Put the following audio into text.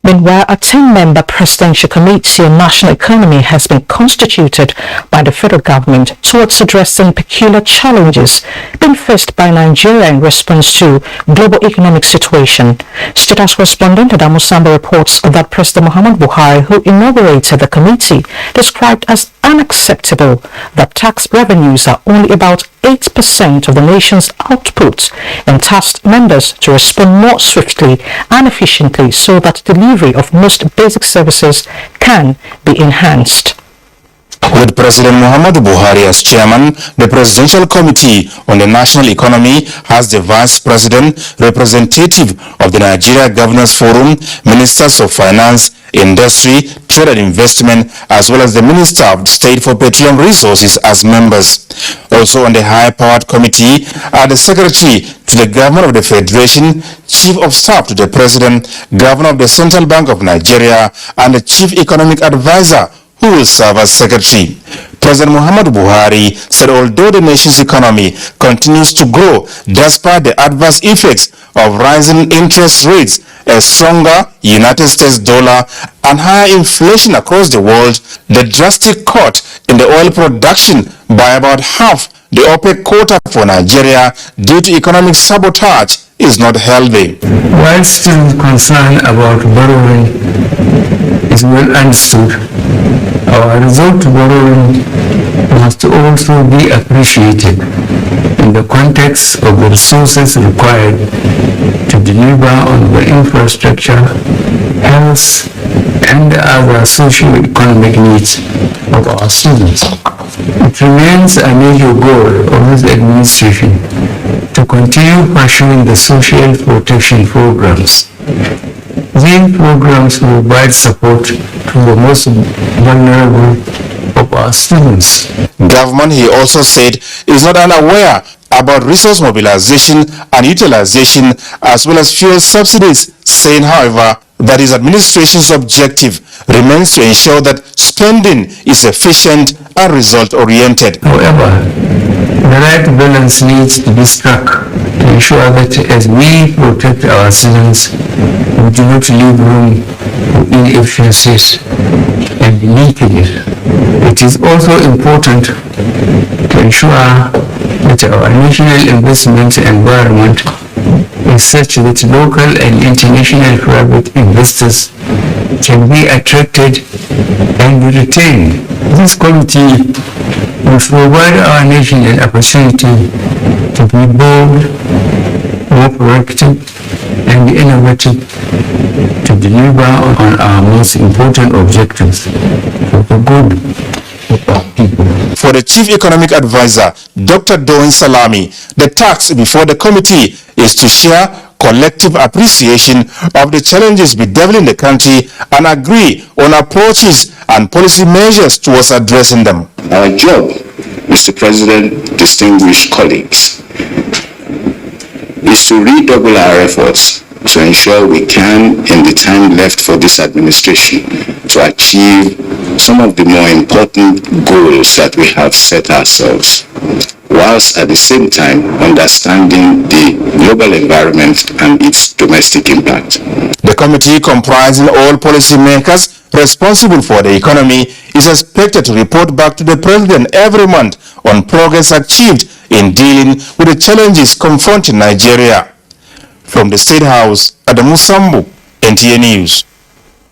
Meanwhile, a 10-member presidential committee on national economy has been constituted by the federal government towards addressing peculiar challenges being faced by Nigeria in response to global economic situation. State House correspondent Adamu Samba reports that President Muhammadu Buhari, who inaugurated the committee, described as unacceptable that tax revenues are only about 8% of the nation's output, and tasked members to respond more swiftly and efficiently so that delivery of most basic services can be enhanced. With President Muhammadu Buhari as chairman, the Presidential Committee on the National Economy has the Vice President, representative of the Nigeria Governors Forum, Ministers of Finance, Industry, Trade and Investment, as well as the Minister of State for Petroleum Resources as members. Also on the high-powered committee are the Secretary to the Government of the Federation, Chief of Staff to the President, Governor of the Central Bank of Nigeria, and the Chief Economic Advisor, who will serve as Secretary. President Muhammadu Buhari said although the nation's economy continues to grow despite the adverse effects of rising interest rates, a stronger United States dollar, and higher inflation across the world, the drastic cut in the oil production by about half the OPEC quota for Nigeria due to economic sabotage is not healthy. While still concern about borrowing is well understood, our resort to borrowing must also be appreciated in the context of the resources required to deliver on the infrastructure, health, and other socio-economic needs of our students. It remains a major goal of this administration to continue pursuing the social protection programs. These programs provide support to the most vulnerable of our students. Government, he also said, is not unaware about resource mobilization and utilization as well as fuel subsidies, saying, however, that his administration's objective remains to ensure that spending is efficient and result-oriented. However, the right balance needs to be struck to ensure that as we protect our citizens, we do not leave room for inefficiencies and leakages. It is also important to ensure that our national investment environment is such that local and international private investors can be attracted and retained. This committee will provide our nation an opportunity to be bold, more proactive, and innovative to deliver on our most important objectives for the good of our people. For the Chief Economic Advisor, Dr. Doan Salami, the task before the committee is to share collective appreciation of the challenges bedeviling the country and agree on approaches and policy measures towards addressing them. Our job, Mr. President, distinguished colleagues, is to redouble our efforts to ensure we can, in the time left for this administration, to achieve some of the more important goals that we have set ourselves, whilst at the same time understanding the global environment and its domestic impact. The committee, comprising all policymakers responsible for the economy, is expected to report back to the President every month on progress achieved in dealing with the challenges confronting Nigeria. From the State House, Adamu Sambu, NTA News.